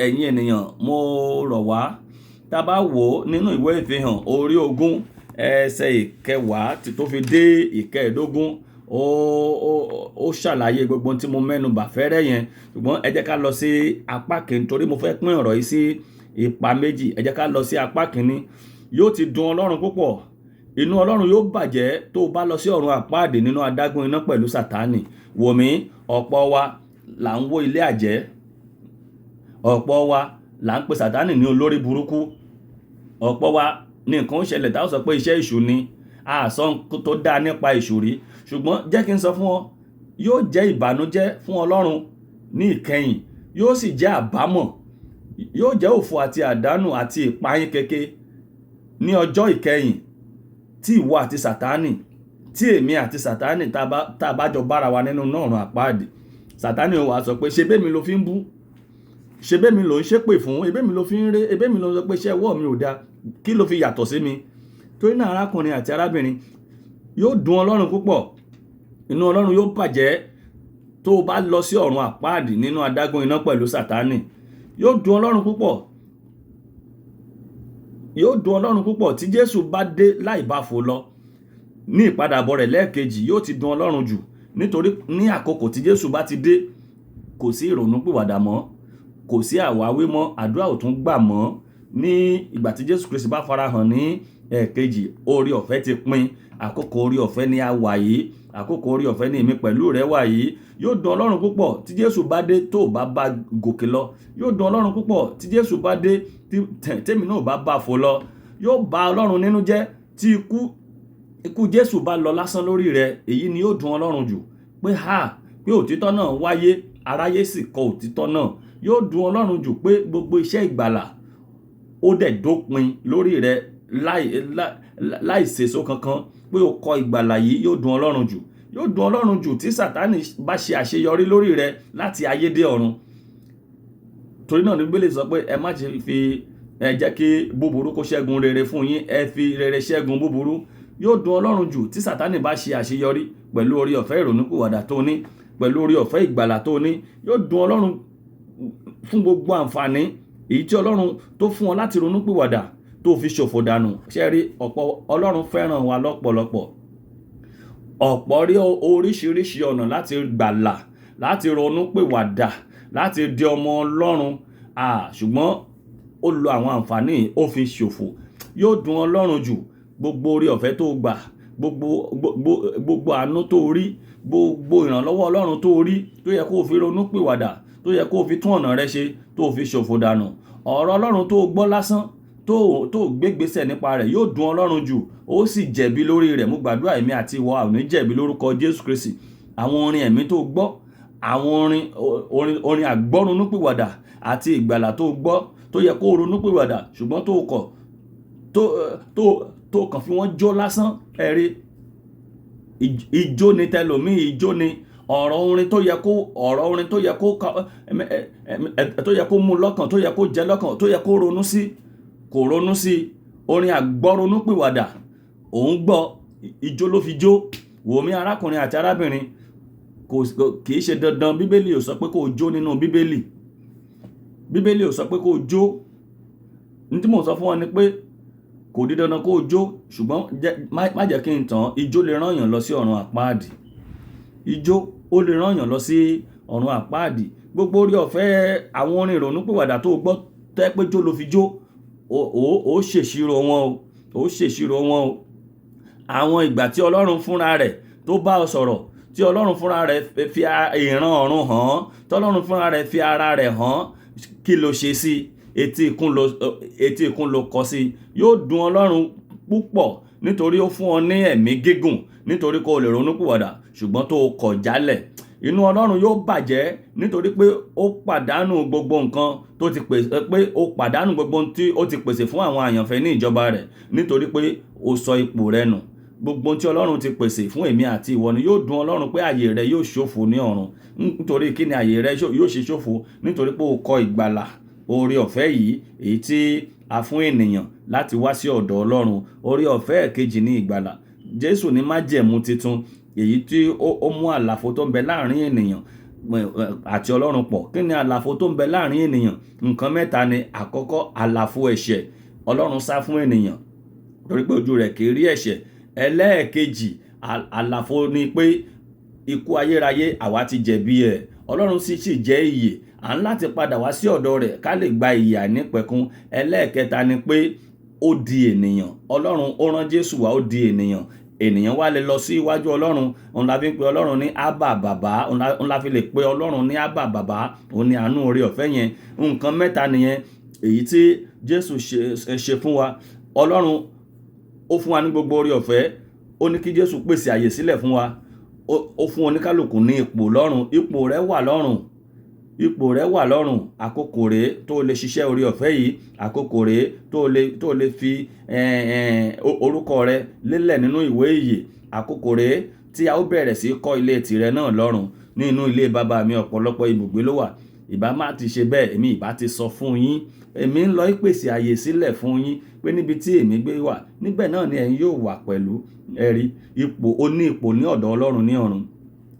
ẹ̀yin ènìyàn, mo rọ̀ wá, tá a bá wò ó nínú ìwé ìfihàn orí 20 ẹsẹ̀ 10 tó fi dé 15, ó ṣàlàyé gbogbo tí mo mẹ́nu bà fẹ́rẹ́ yẹn. Ṣùgbọ́n ẹ jẹ́ ká lọ sí apá kìíní, torí mo fẹ́ pín ọ̀rọ̀ yìí sí ipa méjì. Ẹ jẹ́ ká lọ sí apá kìíní. Yóò ti dùn Ọlọ́run púpọ̀, inú Ọlọ́run yóò bàjẹ́ tó bá lọ sí ọ̀run àpáàdì nínú adágún iná pẹ̀lú Sátánì. Wò mí, ọ̀pọ̀ wa là ń wó ilé àjẹ́. Ọ̀pọ̀ wa là ń pe Sátánì ní olórí burúkú. Ọ̀pọ̀ wa ní nǹkan ó ṣẹlẹ̀ tá ó sọ pé iṣẹ́ èṣù ni. Àsọ tó dá nípa èṣù rí. Ṣùgbọ́n jẹ́ kí n sọ fún ọ, yóò jẹ́ ìbànújẹ́ fún Ọlọ́run ní ìkẹyìn. Yóò sì jẹ́ àbámọ̀. Yóò jẹ́ òfò àti àdánù àti ìpayín keke ní ọjọ́ ìkẹyìn. tí ìwọ àti Sátánì, tí èmi àti Sátánì tá a bá jọ bára wa nínú ọ̀run àpáàdì, Sátánì ó wá sọ pé ṣe bẹ́ẹ̀ mi ló fi ń bú, ṣe bẹ́ẹ̀ mi ló ń ṣépè fún, ebẹ́ mi ló fi ń ré, ebẹ́ mi ló ń sọ pé iṣẹ́ ọwọ́ mi ò dáa, kí ló fi yàtọ̀ sí mi? Torí náà arákùnrin àti arábìnrin, yóò dùn Ọlọ́run púpọ̀, inú Ọlọ́run yóò bàjẹ́ tó o bá lọ sí ọ̀run àpáàdì nínú adágún iná pẹ̀lú Sátánì. Yóò dùn Ọlọ́run púpọ̀, yóò dùn Ọlọ́run púpọ̀ tí Jésù bá dé láì bá fò lọ ní ìpadàbọ̀ rẹ̀ lẹ́ẹ̀kejì. Yóò ti dùn Ọlọ́run jù, nítorí ní àkókò tí Jésù bá ti dé, kò sí ìrònúpìwàdà mọ́, kò sí àwáwí mọ́, àdúrà ò tún gbà mọ́. Ní ìgbà tí Jésù Kristi bá farahàn ní ẹ̀ẹ̀kejì, oore ọ̀fẹ́ ti pin. Àkókò oore ọ̀fẹ́ ni a wà yìí, àkókò oore ọ̀fẹ́ ni èmi pẹ̀lú rẹ wà yìí. Yóò dùn Ọlọ́run púpọ̀ tí Jésù bá dé tó bá gòkè lọ. Yóò dùn Ọlọ́run púpọ̀ tí Jésù bá dé tèmi náà bá fò lọ. Yóò bà Ọlọ́run nínú jẹ́ tí ikú Jésù bá lọ lásán lórí rẹ. Èyí ni yóò dùn Ọlọ́run jù, pé òtítọ́ náà wáyé, aráyé sì kọ òtítọ́ náà. Yóò dùn Ọlọ́run jù pé gbogbo iṣẹ́ ìgbàlà ó dẹ̀ dópin lórí rẹ láì sèso kankan, pé o kọ ìgbàlà yìí. Yóò dùn Ọlọ́run jù, yóò dùn Ọlọ́run jù tí Sátánì bá ṣe àṣeyọrí lórí rẹ láti ayé dé ọ̀run. Torí náà ní Bíbélì sọ pé ẹ má ṣe jẹ́ kí búburú kó ṣẹ́gun rere fún yín, ẹ fi rere ṣẹ́gun búburú. Yóò dùn Ọlọ́run jù tí Sátánì bá ṣe àṣeyọrí pẹ̀lú oore ọ̀fẹ́ ìrònúpìwàdà tó ní, pẹ̀lú oore ọ̀fẹ́ ìgbàlà tó ní. Yóò dùn Ọlọ́run fún gbogbo àǹfààní èyí tí Ọlọ́run tó fún ọ láti ronúpìwàdà tó fi ṣòfò dànù. Ṣé rí, Ọlọ́run fẹ́ràn wa lọ́pọ̀lọpọ̀. Ọ̀pọ̀ rí oríṣiríṣi ọ̀nà láti gbàlà, láti ronúpìwàdà, láti di ọmọ Ọlọ́run. Ṣùgbọ́n ó lo àwọn àǹfààní ó fi ṣòfò. Yóò dùn Ọlọ́run jù gbogbo oore ọ̀fẹ́ tó gbà, gbogbo àánú tó rí, gbogbo ìrànlọ́wọ́ Ọlọ́run tó rí, tó yẹ kó fi ronúpìwàdà, tó yẹ kó fi tún ọ̀nà rẹ ṣe, tó fi ṣòfò dànù. Ọ̀rọ̀ Ọlọ́run tó gbọ́ lásán, tó gbégbésẹ̀ nípa rẹ̀, yóò dùn Ọlọ́run jù. Ó sì jẹ̀bi lórí rẹ̀. Mo gbàdúrà èmi àti ìwọ a ò ní jẹ̀bi lórúkọ Jésù Kristi. Àwọn orin ẹ̀mí tó gbọ́, àwọn orin àgbọ́runúpìwàdà àti ìgbàlà tó gbọ́, tó yẹ kó ronúpìwàdà ṣùgbọ́n tó kọ̀, tó kàn fi wọ́n jó lásán. Ẹ̀rí, ijó ni tẹlòmí, ijó ni ọ̀rọ̀ orin tó yẹ kó mú lọ́kàn, tó yẹ kó jẹ lọ́kàn, tó yẹ kó ronú sí, kò ronú sí. Orin àgbọ́runúpìwàdà òun gbọ́, ijó ló fi jó. Wò mí arákùnrin àti arábìnrin, kìí ṣe dandan. Bíbélì ò sọ pé kó jó nínú Bíbélì. Bíbélì ò sọ pé kó jó. Ní tí mo sọ fún wọn ni pé kò di dandan kó jó, ṣùgbọ́n má jẹ́ kí n tàn, ijó lè rán yàn lọ sí ọ̀run àpáàdì. Ijó ó lè rán yàn lọ sí ọ̀run àpáàdì. Gbogbo oore ọ̀fẹ́ àwọn orin ìrònúpìwàdà tó gbọ́ tẹ́ pé jó ló fi jó, ó ṣèṣirò wọn o, ó ṣèṣirò wọn o. Àwọn ìgbà tí Ọlọ́run fúnra rẹ̀ tó bá ọ sọ̀rọ̀, tí Ọlọ́run fúnra rẹ̀ fi ìran ọ̀run hàn, tí Ọlọ́run fúnra rẹ̀ fi ara rẹ̀ hàn, kí ló ṣe sí? Etí ikún ló kọ sí. Yóò dùn Ọlọ́run púpọ̀ nítorí ó fún ọ ní ẹ̀mí gígùn, nítorí kó lè ronúpìwàdà ṣùgbọ́n tó kọ̀ jálẹ̀. Inú Ọlọ́run yóò bàjẹ́ nítorí pé ó pàdánù gbogbo nǹkan tó ti pèsè, pé ó pàdánù gbogbo tí ó ti pèsè fún àwọn àyànfẹ́ ní ìjọba rẹ̀, nítorí pé ó sọ ipò rẹ̀ nù. Gbogbo tí Ọlọ́run ti pèsè fún èmi àti ìwọ ni. Yóò dùn Ọlọ́run pé àyè rẹ yóò ṣòfò ní ọ̀run. Nítorí kí ni àyè rẹ yóò ṣe ṣòfò? Nítorí pé ó kọ ìgbàlà, oore ọ̀fẹ́ yìí èyí tí a fún ènìyàn láti wá sí ọ̀dọ̀ Ọlọ́run. Oore ọ̀fẹ́ kejì ní ìgbàlà. Jésù ní májẹ̀mú titun, èyí tí ó mú àlàfo tó ń bẹ láàrin ènìyàn àti Ọlọ́run pọ̀. Kí ni àlàfo tó ń bẹ láàrin ènìyàn? Nǹkan mẹ́ta ni. Àkọ́kọ́, àlàfo ẹ̀ṣẹ̀. Ọlọ́run sá fún ènìyàn torí pé ojú rẹ̀ kì í rí ẹ̀ṣẹ̀. Ẹlẹ́ẹ̀kejì, àlàfo ni pé ikú ayérayé àwa ti jẹ̀bi ẹ̀. Ọlọ́run sì jẹ́ ìyè. À ń láti padà wá sí ọ̀dọ̀ rẹ̀ ká lè gba ìyè àìnípẹ̀kun. Ẹlẹ́ẹ̀kẹta ni pé ó di ènìyàn. Ọlọ́run ó rán Jésù wá, ó di ènìyàn. Ènìyàn wá lè lọ sí iwájú Ọlọ́run. Òun la fi ń pe Ọlọ́run ní Ábà Bàbá. Òun la fi lè pe Ọlọ́run ní Ábà Bàbá. Òun ni àánú oore ọ̀fẹ́ yẹn. Nǹkan mẹ́ta nìyẹn èyí tí Jésù ṣe fún wa. Ọlọ́run ó fún wa ní gbogbo oore ọ̀fẹ́. Ó ní kí Jésù pèsè àyè sílẹ̀ fún wa. Ó fún oníkálùkù ní ipò lọ́run. Ipò rẹ̀ wà lọ́run. ipò rẹ wà lọ́rùn, àkókò rèé tó lè ṣiṣẹ́ oore ọ̀fẹ́ yìí, àkókò rèé tó lè fi orúkọ rẹ lélẹ̀ nínú ìwé ìyè, àkókò rèé tí a ó bẹ̀rẹ̀ sí kọ́ ilé tìrẹ náà lọ́rùn. Nínú ilé bàbá mi ọ̀pọ̀lọpọ̀ ibùgbé ló wà, ìbá má ti ṣe bẹ́ẹ̀, èmi ìbá ti sọ fún yín. Èmi ń lọ ìpèsè àyè sílẹ̀ fún yín pé níbi tí èmi gbé wà, níbẹ̀ náà ni ẹ̀yin yóò wà pẹ̀lú. Ẹ̀rí ó ní ipò ní ọ̀dọ̀ Ọlọ́run ní ọ̀run,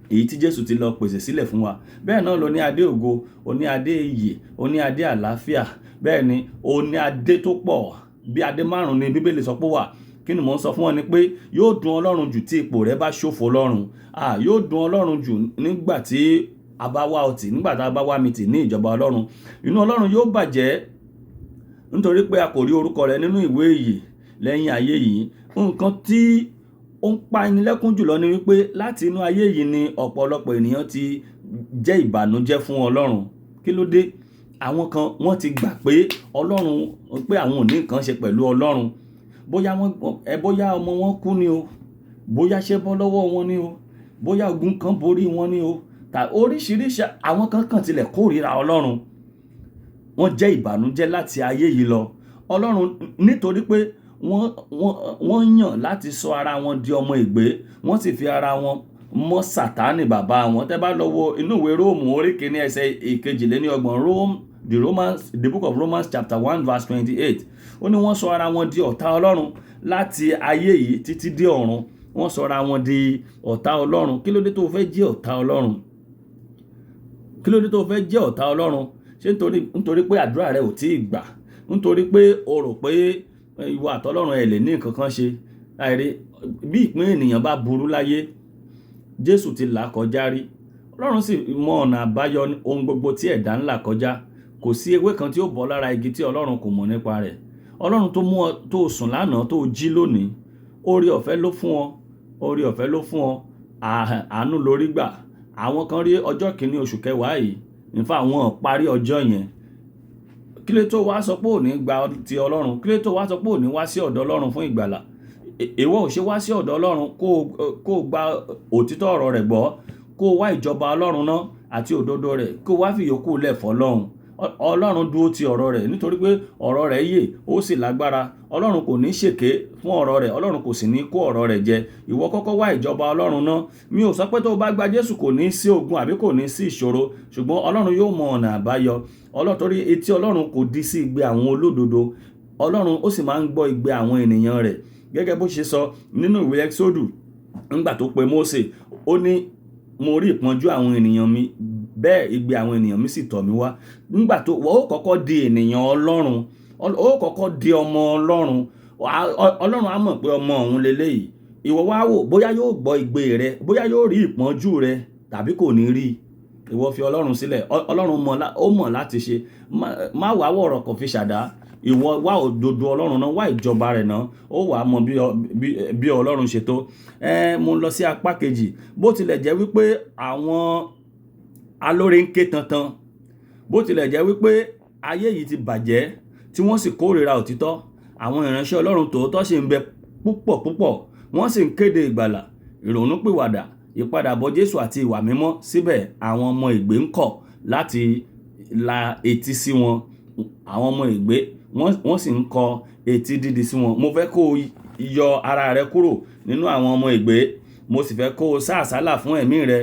èyí tí Jésù ti lọ pèsè sílẹ̀ fún wa. Bẹ́ẹ̀ náà ló ní adé ògo, ó ní adé ìyè, ó ní adé àlàáfíà. Bẹ́ẹ̀ ni ó ní adé tó pọ̀, bí adé 5 ni Bíbélì sọ pé wà. Kí ni mò ń sọ fún ọ ni pé yóò dùn Ọlọ́run jù tí ipò rẹ bá ṣòfò lọ́run. Yóò dùn Ọlọ́run jù nígbà tí a bá wá ọtí, nígbà tí a bá wá mi tì ní ìjọba Ọlọ́run. Inú Ọlọ́run yóò bàjẹ́ nítorí pé a kò rí orúkọ rẹ nínú ìwé ìyè lẹ́yìn ayé yìí. Nǹkan tí ó ń pa ẹni lẹ́kún jùlọ ni wípé láti inú ayé yìí ni ọ̀pọ̀lọpọ̀ ènìyàn ti jẹ́ ìbànújẹ́ fún Ọlọ́run. Kí ló dé? Àwọn kan wọ́n ti gbà pé Ọlọ́run, pé àwọn ò ní nǹkan ṣe pẹ̀lú Ọlọ́run. Bóyá ọmọ wọn kú ni o, bóyá ṣẹ́ bọ́ lọ́wọ́ wọn ni o, bóyá ogun kan borí wọn ni o, oríṣiríṣi àwọn kan tilẹ̀ kórìíra Ọlọ́run. Wọ́n jẹ́ ìbànújẹ́ láti ayé yìí lọ. Ọlọ́run nítorí pé wọ́n yàn láti sọ ara wọn di ọmọ ègbé, wọ́n sì fi ara wọn mọ́ Sátánì bàbá wọn. Tẹ́ bá lọ wo inú ìwé Róòmù orí 1 ẹsẹ̀ 22, the book of Romans chapter 1 verse 28. Ó ní wọ́n sọ ara wọn di ọ̀tá Ọlọ́run láti ayé yìí títí dé ọ̀run. Wọ́n sọ ara wọn di ọ̀tá Ọlọ́run. Kí ló dé tó fẹ́ jẹ́ ọ̀tá Ọlọ́run? Kí ló dé tó fẹ́ jẹ́ ọ̀tá Ọlọ́run? Ṣé nítorí pé àdúrà rẹ ò tíì gbà? Nítorí pé o rò pé ìwọ àtọlọ́run ẹ lè ní nǹkan kan ṣe? Àìrí bí ìpín ènìyàn bá burú láyé, Jésù ti là kọjá rí. Ọlọ́run sì mọ ọ̀nà àbáyọ ohun gbogbo tí ẹ̀dá ń là kọjá. Kò sí ewé kan tí ó bọ́ lára igi tí Ọlọ́run kò mọ̀ nípa rẹ̀. Ọlọ́run tó mú ọ tó sùn lánàá tó jí lónìí, oore ọ̀fẹ́ ló fún ọ, oore ọ̀fẹ́ ló fún ọ, àánú lórí gbà. Àwọn kan rí ọjọ́ kìíní oṣù kẹwàá yìí, nífà àwọn parí ọjọ́ yẹn. Kí ló tó wá sọ pé ò ní gba ti Ọlọ́run? Kí ló tó wá sọ pé ò ní wá sí ọ̀dọ̀ Ọlọ́run fún ìgbàlà? Ìwọ ò ṣe wá sí ọ̀dọ̀ Ọlọ́run kó gba òtítọ́ ọ̀rọ̀ rẹ̀ gbọ́, kó wá ìjọba Ọlọ́run náà àti òdodo rẹ̀, kó wá fi ìyókù lẹ̀ fọ́lọ́run. Ọlọ́run dúró ti ọ̀rọ̀ rẹ̀ nítorí pé ọ̀rọ̀ rẹ̀ yè ó sì lágbára. Ọlọ́run kò ní ṣèké fún ọ̀rọ̀ rẹ̀, Ọlọ́run kò sì ní kó ọ̀rọ̀ rẹ̀ jẹ. Ìwọ kọ́kọ́ wá ìjọba Ọlọ́run náà. Mi ò sọ pé tó bá gba Jésù kò ní sí ogun àbí kò ní sí ìṣòro, ṣùgbọ́n Ọlọ́run yóò mọ ọ̀nà àbáyọ. Torí etí Ọlọ́run kò dí sí igbe àwọn olódodo. Ọlọ́run ó sì máa ń gbọ́ igbe àwọn ènìyàn rẹ̀. Gẹ́gẹ́ bó ṣe sọ nínú ìwé Ẹ́kísódù nígbà tó pe Mósè, ó ní mo rí ìpọ́njú àwọn ènìyàn mi, bẹ́ẹ̀ igbe àwọn ènìyàn mi sì tọ̀ mí wá. Nígbà tó wọ́n ó kọ́kọ́ di ènìyàn Ọlọ́run, ó kọ́kọ́ di ọmọ Ọlọ́run. Ọlọ́run á mọ̀ pé ọmọ òun leléyìí. Ìwọ wá wò bóyá yóò gbọ́ igbe rẹ, bóyá yóò rí ìpọ́njú rẹ tàbí kò ní rí. Ìwọ fi Ọlọ́run sílẹ̀. Ọlọ́run mọ̀ láti ṣe. Má wá wọ̀rọ̀ kàn fi ṣàdá. Ìwọ wá òdodo Ọlọ́run náà, wá ìjọba rẹ̀ náà, ó wà mọ̀ bí Ọlọ́run ṣe tó. Mo lọ sí apá kejì. Bó tilẹ̀ jẹ́ wípé àwọn alóore ń ké tantan, bó tilẹ̀ jẹ́ wípé ayé yìí ti bàjẹ́ tí wọ́n sì kórìíra òtítọ́, àwọn ìránṣẹ́ Ọlọ́run tòótọ́ sì ń bẹ púpọ̀ púpọ̀. Wọ́n sì ń kéde ìgbàlà, ìrònúpìwàdà, ìpadàbọ̀ Jésù àti ìwà mímọ́. Síbẹ̀ àwọn ọmọ ègbé ń kọ̀ láti la etí sí wọn. Àwọn ọmọ ègbé wọ́n sì ń kọ etí dídi sí wọn. Mo fẹ́ kó yọ ara rẹ kúrò nínú àwọn ọmọ ègbé. Mo sì fẹ́ kó sá àsálà fún ẹ̀mí rẹ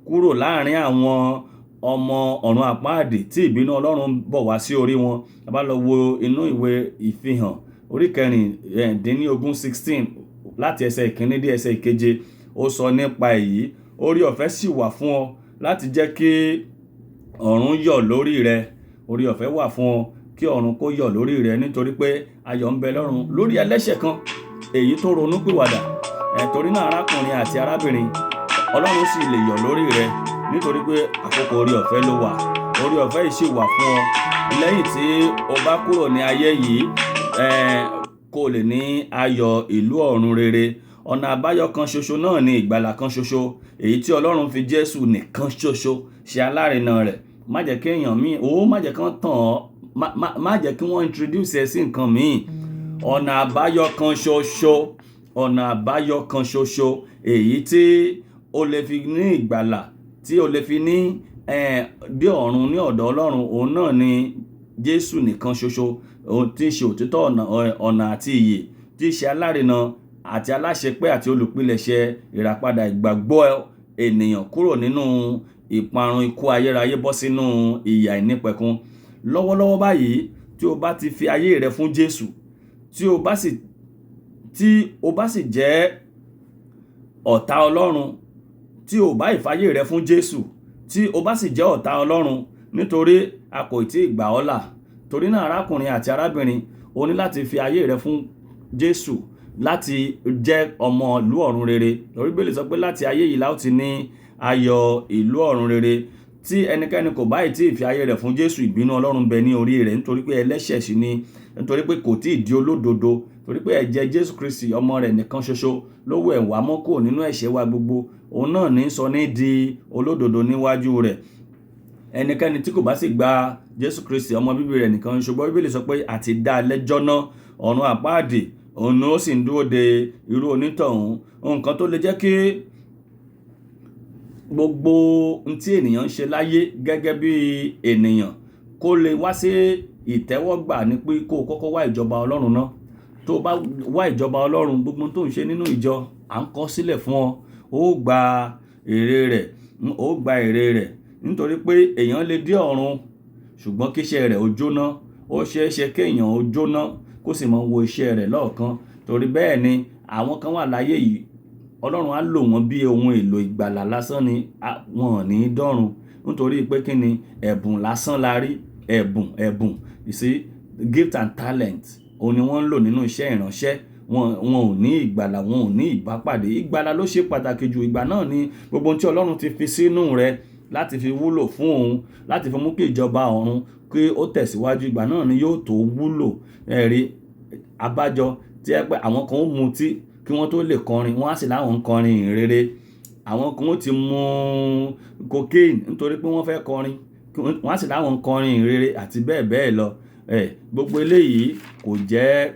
kúrò láàrin àwọn ọmọ ọ̀run àpáàdì tí ìbínú Ọlọ́run bọ̀ wá sí orí wọn. A bá lọ wo inú ìwé Ìfihàn orí 16 láti ẹsẹ̀ 1 dé ẹsẹ̀ 7, ó sọ nípa èyí. Oore ọ̀fẹ́ sì wà fún ọ láti jẹ́ kí ọ̀run yọ̀ lórí rẹ. Oore ọ̀fẹ́ wà fún ọ kí ọ̀run kó yọ̀ lórí rẹ, nítorí pé ayọ̀ ń bẹ lọ́run lórí ẹlẹ́ṣẹ̀ kan èyí tó ronúpìwàdà. Torí náà arákùnrin àti arábìnrin, Ọlọ́run sì lè yọ̀ lórí rẹ nítorí pé àkókò oore ọ̀fẹ́ ló wà. Oore ọ̀fẹ́ yìí sì wà fún ọ lẹ́yìn tí o bá kúrò ní ayé yìí, kó lè ní ayọ̀ ìlú ọ̀run rere. Ọ̀nà àbáyọ kan ṣoṣo náà ni ìgbàlà kan ṣoṣo, èyí tí Ọlọ́run fi Jésù nìkan ṣoṣo ṣe alárinà rẹ̀. Má jẹ́ kí èèyàn míì, má jẹ́ kí wọ́n tàn ọ́, má jẹ́ kí wọ́n introduce ẹ sí nǹkan míì. Ọ̀nà àbáyọ kan ṣoṣo, ọ̀nà àbáyọ kan ṣoṣo, èyí tí o lè fi ní ìgbàlà, tí o lè fi ní dé ọ̀run ní ọ̀dọ̀ Ọlọ́run, òun náà ni Jésù nìkan ṣoṣo, tí í ṣe òtítọ́ ọ̀nà àti ìyè, tí í ṣe alárinà àti aláṣepé àti olùpilẹ̀ṣẹ̀ ìràpadà ìgbàgbọ́ ènìyàn kúrò nínú ìparun ikú ayérayé bọ́ sínú ìyà ìnípẹ̀kun. Lọ́wọ́lọ́wọ́ báyìí, tí o bá ti fi ayé rẹ fún Jésù, tí o bá sì jẹ́ ọ̀tá Ọlọ́run, tí o bá ìfayé rẹ fún Jésù, tí o bá sì jẹ́ ọ̀tá Ọlọ́run, nítorí a kò tí ì gbà ọ́ là. Torí náà arákùnrin àti arábìnrin, o ní láti fi ayé rẹ fún Jésù láti jẹ́ ọmọ ìlú ọ̀run rere. Torí Bíbélì sọ pé láti ayé yìí la ó ti ní ayọ̀ ìlú ọ̀run rere. Tí ẹnikẹ́ni kò bá tí ì fi ayé rẹ̀ fún Jésù, ìbínú Ọlọ́run bẹ ní orí rẹ̀, nítorí pé ẹlẹ́ṣẹ̀ sì ni, nítorí pé kò tí ì di olódodo, torí pé ẹ̀jẹ̀ Jésù Kristi ọmọ rẹ̀ nìkan ṣoṣo ló wẹ̀ wá mọ́ kúrò nínú ẹ̀ṣẹ̀ wa gbogbo. Òun náà ní sọ ní di olódodo níwájú rẹ̀. Ẹnikẹ́ni tí kò bá sì gba Jésù Kristi ọmọ bíbí rẹ̀ nìkan, ṣùgbọ́n Bíbélì sọ pé àti dá lẹ́jọ́ náà, ọ̀run àpáàdì, òun ó sì ń dúró de irú onítọ̀hún. Nǹkan tó lè jẹ́ kí gbogbo ohun tí ènìyàn ń ṣe láyé gẹ́gẹ́ bí ènìyàn kó lè wá sí ìtẹ́wọ́gbà ni pé kó o kọ́kọ́ wá ìjọba Ọlọ́run náà. Tó o bá wá ìjọba Ọlọ́run, gbogbo tó ń ṣe nínú ìjọ à ń kọ sílẹ̀ fún ọ, ó gba èrè rẹ̀, nítorí pé èèyàn lè dé ọ̀run ṣùgbọ́n kí iṣẹ́ rẹ̀ ó jóná. Ó ṣeé ṣe kéèyàn ó jóná kó sì máa wo iṣẹ́ rẹ̀ lọ́ọ̀kan. Torí bẹ́ẹ̀ ni àwọn kan wà láyé yìí, Ọlọ́run á lò wọ́n bí ohun èlò ìgbàlà lásán ni, wọn ò ní dọ́run. Nítorí pé kí ni, ẹ̀bùn lásán la rí. Ẹ̀bùn, you see, gift and talent, òun ni wọ́n ń lò nínú iṣẹ́ ìránṣẹ́. Wọn ò ní ìgbàlà, wọn ò ní ìbápàdé. Ìgbàlà ló ṣe pàtàkì jù. Ìgbà náà ni gbogbo ohun tí Ọlọ́run ti fi sínú rẹ láti fi wúlò fún òun, láti fi mú kí ìjọba ọ̀run kí ó tẹ̀síwájú. Ìgbà náà ni yóò tó wúlò. Ẹ̀rí abájọ tí ẹ pé àwọn kan ó mutí kí wọ́n tó lè kọrin, wọ́n á sì láwọn ń kọrin ìhìnrere. Àwọn kan ó ti mu cocaine nítorí pé wọ́n fẹ́ kọrin, wọ́n á sì láwọn ń kọrin ìhìnrere àti bẹ́ẹ̀ bẹ́ẹ̀ lọ. Gbogbo eléyìí kò jẹ́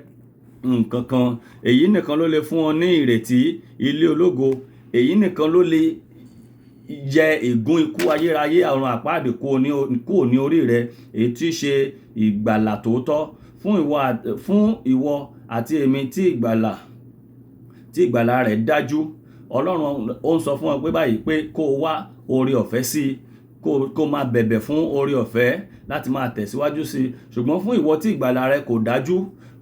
nǹkan kan. Èyí nìkan ló lè fún ọ ní ìrètí ilé ológo. Èyí nìkan ló lè yẹ ègún ikú ayérayé ọ̀run àpáàdì kúrò ní orí rẹ, èyí tí í ṣe ìgbàlà tòótọ́ fún ìwọ àti èmi tí ìgbàlà rẹ̀ dájú. Ọlọ́run ó ń sọ fún ọ pé báyìí pé kó o wá oore ọ̀fẹ́ sí i, kó máa bẹ̀bẹ̀ fún oore ọ̀fẹ́ láti máa tẹ̀síwájú sí i. Ṣùgbọ́n fún ìwọ tí ìgbàlà rẹ kò dájú,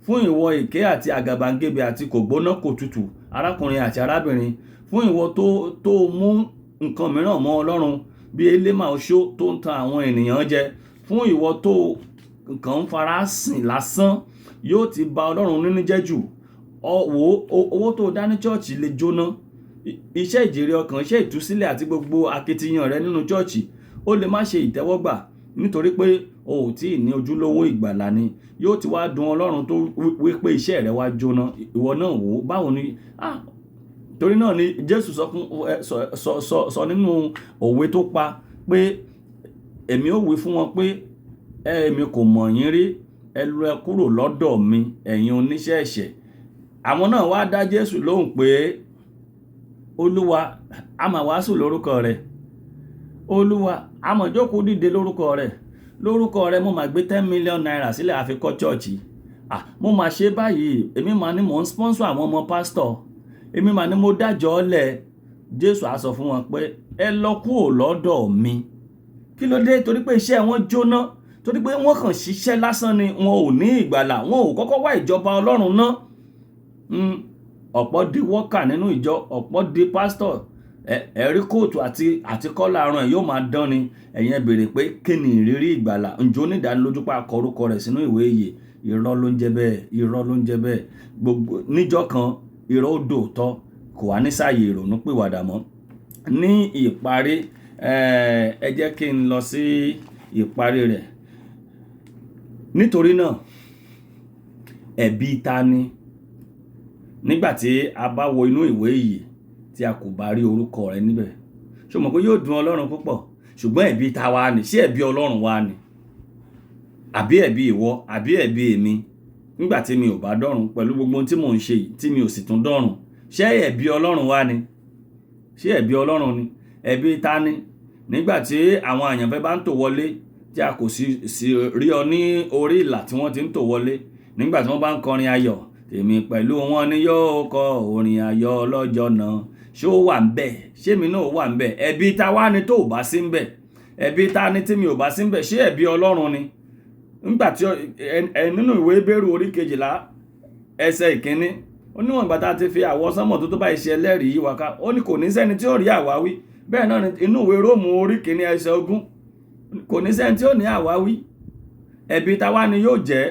fún ìwọ èké àti àgàbàǹgebè àti kò gbóná kò tutù, arákùnrin àti arábìnrin, fún ìwọ tó mú nǹkan mìíràn mọ́ Ọlọ́run bí elémà oṣó tó ń tan àwọn ènìyàn jẹ, fún ìwọ tó kàn ń fara sìn lásán, yóò ti ba Ọlọ́run nínú jẹ́ jù. Owó tó dá ní chọ́ọ̀chì lè jóná. Iṣẹ́ ìjèrè ọkàn, iṣẹ́ ìtúsílẹ̀ àti gbogbo akitiyan rẹ nínú chọ́ọ̀chì ó lè má ṣe ìtẹ́wọ́gbà, nítorí pé o ò tí ì ní ojúlówó ìgbàlà ni. Yóò ti wá dùn Ọlọ́run tó wí pé iṣẹ́ rẹ wá jóná. Ìwọ náà wò ó, báwo ni? Torí náà ni Jésù sọ nínú òwe tó pa pé èmi ó wí fún wọn pé èmi kò mọ̀ yín rí, ẹ lọ kúrò lọ́dọ̀ mi, ẹ̀yin oníṣẹ́ ẹ̀ṣẹ̀. Àwọn náà wá dá Jésù lóhùn pé Olúwa, a máa wàásù lórúkọ rẹ̀. Olúwa, a máa jókòó dìde lórúkọ rẹ̀. Lórúkọ rẹ̀ mo máa gbé 10 million naira sílẹ̀ àfi kọ́ chọ́ọ̀chì. Mo máa ṣe báyìí. Èmi máa ní mò ń sponsor àwọn ọmọ pásítọ̀. Èmi máa ní mo dájọ́ lẹ̀. Jésù á sọ fún wọn pé ẹ lọ kúrò lọ́dọ̀ mi. Kí ló dé? Torí pé iṣẹ́ wọn jóná. Torí pé wọ́n kàn ṣiṣẹ́ lásán ni, wọn ò ní ìgbàlà, wọn ò kọ́kọ́ wá ìjọba Ọlọ́run náà. Ọ̀pọ̀ di wọ́kà nínú ìjọ, ọ̀pọ̀ di pásítọ̀. Ẹ̀rí kóòtù àti kọ́lá aràn yóò máa dán ni. Ẹ̀yin ẹ béèrè pé kí ni ìrírí ìgbàlà? Ǹjẹ́ onídàálójú pa akọ orúkọ rẹ̀ sínú ìwé ìyè? Irọ́ ló ń jẹ́ bẹ́ẹ̀. Irọ́ ló ń jẹ́ bẹ́ẹ̀. Gbogbo níjọ́ kan irọ́ ó dòótọ́, kò wá ní sáàyè ìrònú pìwàdà mọ́. Ní ìparí, ẹ jẹ́ kí n lọ sí ìparí rẹ̀. Nítorí náà, ẹ̀bi ta ni? Nígbàtí a bá wo inú ìwé ìyè tí a kò bá rí orúkọ rẹ̀ níbẹ̀, ṣó mọ̀ pé yóò dùn Ọlọ́run púpọ̀. Ṣùgbọ́n ẹ̀bi ta wá ni? Ṣé ẹ̀bi Ọlọ́run wá ni? Àbí ẹ̀bi ìwọ? Àbí ẹ̀bi èmi? Nígbàtí mi ò bá dọ́run pẹ̀lú gbogbo ohun tí mò ń ṣe yìí, tí mi ò sì tún dọ́run, ṣé ẹ̀bi Ọlọ́run wá ni? Ṣé ẹ̀bi Ọlọ́run ni? Ẹ̀bi ta ni? nígbà tí àwọn àyànfẹ́ bá ń tò wọlé tí a kò sì rí ọ ní orí ìlà tí wọ́n ti ń tò wọlé, nígbà tí wọ́n bá ń kọrin ayọ̀, èmi pẹ̀lú wọn ni yóò kọ orin ayọ̀ lọ́jọ́ náà. Ṣé ó wà ń bẹ̀? Ṣé mi náà wà ń bẹ̀? Ẹ̀bi ta wá ni tó ò bá sí ń bẹ̀? Ẹ̀bi ta ni tí mi ò bá sí ń bẹ̀? Ṣé ẹ̀bi Ọlọ́run ni? Nígbà tí nínú ìwé Hébérù orí 12 ẹsẹ̀ 1, ó níwọ̀n ìgbà tá a ti fi àwọsánmọ̀ tó bá iṣẹ́ ẹlẹ́rìí yí wa ká, ó ní kò ní sẹ́ni tí ó rí àwáwí. Bẹ́ẹ̀ náà ni inú ìwé Róòmù orí 1 ẹsẹ̀ 20, kò ní sẹ́ni tí ó ní àwáwí. Ẹ̀bi ta wá ni yóò jẹ́,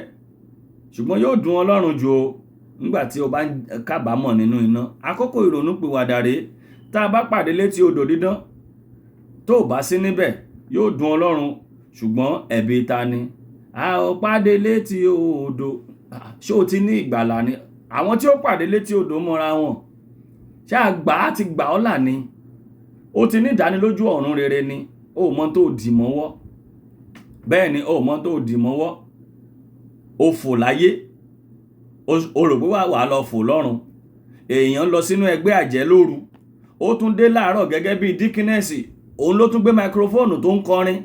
ṣùgbọ́n yóò dùn Ọlọ́run jù o nígbà tí o bá ń kábàámọ̀ nínú iná. Àkókò ìrònúpìwàdà rèé. Tá a bá pàdé létí odò dídán, tó o bá sí níbẹ̀, yóò dùn Ọlọ́run, ṣùgbọ́n ẹ̀bi ta ni? A ò pàdé létí odò. Ṣé o ti ní ìgbàlà ni? Àwọn tí ó pàdé létí odò mọ́ra wọn. Ṣé àgbà á ti gbà ọ́ là ni? O ti ní ìdánilójú ọ̀run rere ni? O mọ tó dì mọ́wọ́. Bẹ́ẹ̀ ni, o mọ tó dì mọ́wọ́. O fò láyé. O rò pé wà lọ fò lọ́run. Èèyàn lọ sínú ẹgbẹ́ àjẹ́ lóru. Ó tún dé láàárọ̀ gẹ́gẹ́ bí díkínẹ́sì. Òun ló tún gbé máikrófóònù tó ń kọrin.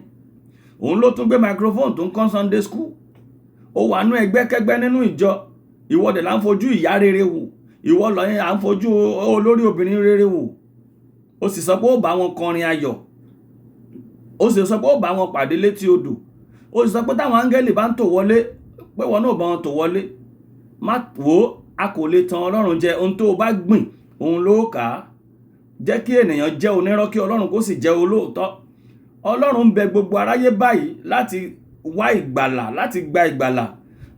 Òun ló tún gbé máikrófóònù tó ń kọ́ Sunday school. Ó wà nú ẹgbẹ́kẹ́gbẹ́ nínú ìjọ. Ìwọ dẹ̀ là ń fojú ìyá rere wò. Ìwọ lọ yẹn à ń fojú olórí obìnrin rere wò. Ó sì sọ pé ó bá wọn kọrin ayọ̀. Ó sì sọ pé ó bá wọn pàdé létí odò. Ó sì sọ pé táwọn áńgẹ́lì bá ń tò wọlé, pé wọn náà bá wọn tò wọlé. Má wò ó, a kò lè tan Ọlọ́run jẹ. Ohun tó o bá gbìn, òun ló kà á. Jẹ́ kí ènìyàn jẹ́ onírọ́, kí Ọlọ́run kó sì jẹ́ olóòótọ́. Ọlọ́run ń bẹ gbogbo aráyé báyìí láti wá ìgbàlà, láti gba ìgbàlà.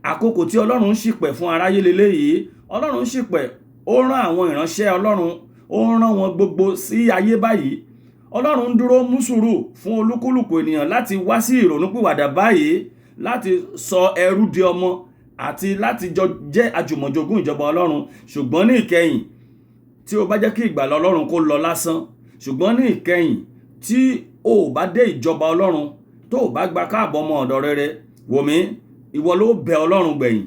Àkókò tí Ọlọ́run ń ṣìpẹ̀ fún aráyé leléyìí. Ọlọ́run ń ṣìpẹ̀, ó rán àwọn ìránṣẹ́ Ọlọ́run, ó rán wọn gbogbo sí ayé báyìí. Ọlọ́run ń dúró mú sùúrù fún olúkúlùkù ènìyàn láti wá sí ìrònúpìwàdà báyìí, láti sọ ẹrú di ọmọ àti láti jẹ́ àjùmọ̀jogún ìjọba Ọlọ́run. Ṣùgbọ́n ní ìkẹyìn, tí o bá jẹ́ kí ìgbàlà Ọlọ́run kó lọ lásán, ṣùgbọ́n ní ìkẹyìn tí o bá dé ìjọba Ọlọ́run, tó o bá gba káàbọ̀ ọmọ ọ̀dọ̀ rere, wò mí, ìwọ ló bẹ Ọlọ́run gbẹ̀yìn.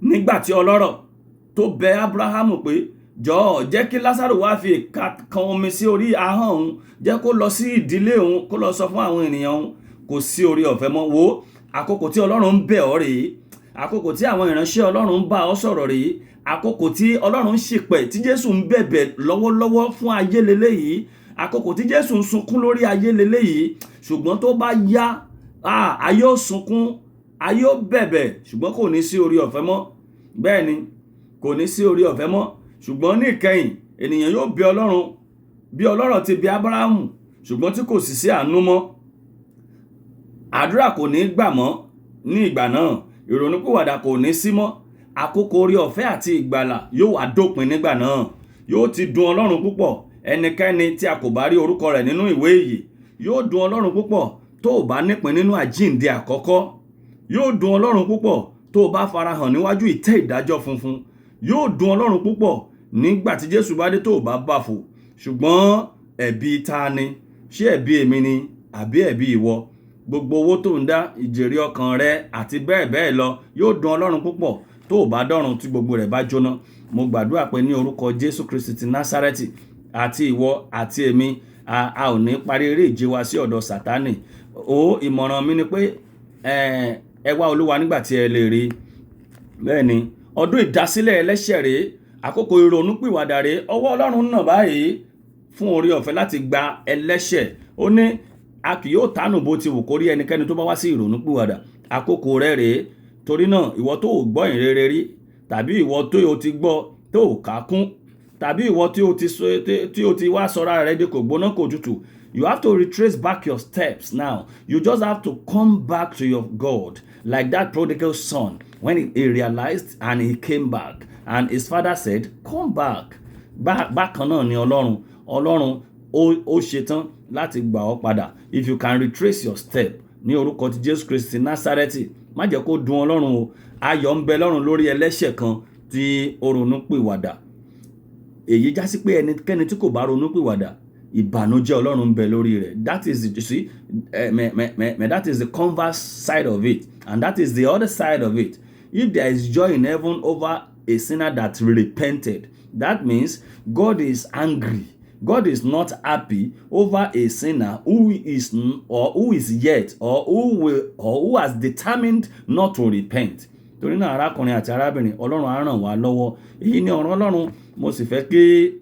Nígbà tí ọlọ́rọ̀ tó bẹ Ábúráhámù pé jọ̀ọ́ jẹ́ kí Lásárù wá fi ìka kan omi sí orí ahọ́n òun, jẹ́ kó lọ sí ìdílé òun, kó lọ sọ fún àwọn ènìyàn òun, kò sí orí ọ̀fẹ́ mọ́. Wò, àkókò tí Ọlọ́run ń bẹ̀ ọ́ rèé. Àkókò tí àwọn ìránṣẹ́ Ọlọ́run ń bá ọ sọ̀rọ̀ rèé. Àkókò tí Ọlọ́run ń ṣìpẹ̀, tí Jésù ń bẹ̀bẹ̀ lọ́wọ́lọ́wọ́ fún ayé leléyìí. Àkókò tí Jésù ń sunkún lórí ayé leléyìí. Ṣùgbọ́n tó bá yá, ayé ó sunkún, ayé ó bẹ̀bẹ̀, ṣùgbọ́n kò ní sí orí ọ̀fẹ́ mọ́. Bẹ́ẹ̀ ni, kò ní sí orí ọ̀fẹ́ mọ́. Ṣùgbọ́n ní ìkẹyìn, ènìyàn yóò bẹ Ọlọ́run bí ọlọ́rọ̀ ti bẹ Ábúráhámù, ṣùgbọ́n tí kò sì sí àánú mọ́. Àdúrà kò ní gbà mọ́ ní ìgbà náà. Ìrònúpìwàdà kò ní sí mọ́. Àkókò orí ọ̀fẹ́ àti ìgbàlà yóò wá dópin nígbà náà. Yóò ti dùn Ọlọ́run púpọ̀. Ẹnikẹ́ni tí a kò bá rí orúkọ rẹ̀ nínú ìwé ìyè, yóò dùn Ọlọ́run púpọ̀ tó o bá nípìn nínú àjíǹde àkọ́kọ́. Yóò dùn Ọlọ́run púpọ̀ tó o bá farahàn níwájú ìtẹ́ ìdájọ́ funfun. Yóò dùn Ọlọ́run púpọ̀ nígbà tí Jésù bá dé tó o bá bàfò. Ṣùgbọ́n ẹ̀bi ta ni? Ṣé ẹ̀bi èmi ni àbí ẹ̀bi ìwọ? Gbogbo owó tó ń dá, ìjèrè ọkàn rẹ àti bẹ́ẹ̀ bẹ́ẹ̀ lọ yóò dùn Ọlọ́run púpọ̀ tó o bá dọ̀run tí gbogbo rẹ̀ bá jóná. Mo gbàdúrà pé ní orúkọ Jésù Kristi ti Násárẹ́tì, àti ìwọ àti èmi, a ò ní parí eré ìje wa sí ọ̀dọ̀ Sátánì. Ìmọ̀ràn mi ni pé ẹ wá Olúwa nígbà tí ẹ lè rí. Bẹ́ẹ̀ ni, ọdún ìdásílẹ̀ ẹlẹ́ṣẹ̀ rèé. Àkókò ìrònúpìwàdà rèé. Ọwọ́ Ọlọ́run náà báyìí fún orí ọ̀fẹ́ láti gba ẹlẹ́ṣẹ̀. Ó ní a kì yóò tánù bó ti wù kórí ẹnikẹ́ni tó bá wá sí ìrònúpìwàdà. Àkókò rẹ̀ rèé. Torí náà, ìwọ tó ò gbọ́ ìrere rí, tàbí ìwọ tó o ti gbọ́ tó ò ká kún, tàbí ìwọ tí o ti wá sọ́ra rẹ̀ di kò gbóná kò tutù, you have to retrace back your steps now. You just have to come back to your God, like that prodigal son, when he realized and he came back, and his father said, come back. Bákan náà ni Ọlọ́run ó ṣetán láti gbà ọ́ padà. If you can retrace your step ní orúkọ ti Jésù Kristi Násárẹ́tì, má jẹ́ kó dùn Ọlọ́run o. Ayọ̀ ń bẹ lọ́run lórí ẹlẹ́ṣẹ̀ kan tí ó ronúpìwàdà. Èyí já sí pé ẹnikẹ́ni tí kò bá ronúpìwàdà, ìbànújẹ́ Ọlọ́run ń bẹ lórí rẹ̀. That is the, you see, that is the converse side of it, and that is the other side of it. If there is joy in heaven over a sinner that repented, that means God is angry. God is not happy over a sinner who is yet or who has determined not to repent. Torí náà arákùnrin àti arábìnrin, Ọlọ́run á ràn wá lọ́wọ́. Èyí ni ọ̀rọ̀ Ọlọ́run, mo sì fẹ́ kí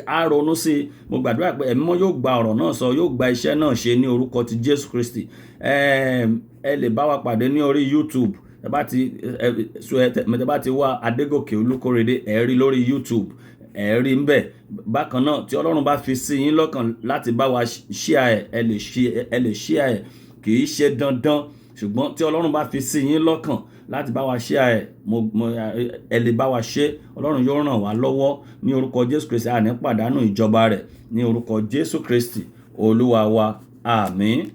a ronú sí i. Mo gbàdúrà pé ẹ̀mí mọ́ yóò gba ọ̀rọ̀ náà sọ, yóò gba iṣẹ́ náà ṣe ní orúkọ ti Jésù Kristi. Ẹ lè bá wa pàdé ní orí YouTube. Ẹ bá ti wá Adégòkè Olúkóredé, ẹ rí lórí YouTube, ẹ rí ń bẹ̀. Bákan náà, tí Ọlọ́run bá fi sí yín lọ́kàn láti bá wa share ẹ lè share ẹ̀. Kì í ṣe dandan, ṣùgbọ́n tí Ọlọ́run bá fi sí yín lọ́kàn láti bá wa share ẹ̀, ẹ lè bá wa ṣe. Ọlọ́run yóò ràn wá lọ́wọ́ ní orúkọ Jésù Kristi. A ní pàdánù ìjọba rẹ̀ ní orúkọ Jésù Kristi Olúwa wa. Àmín.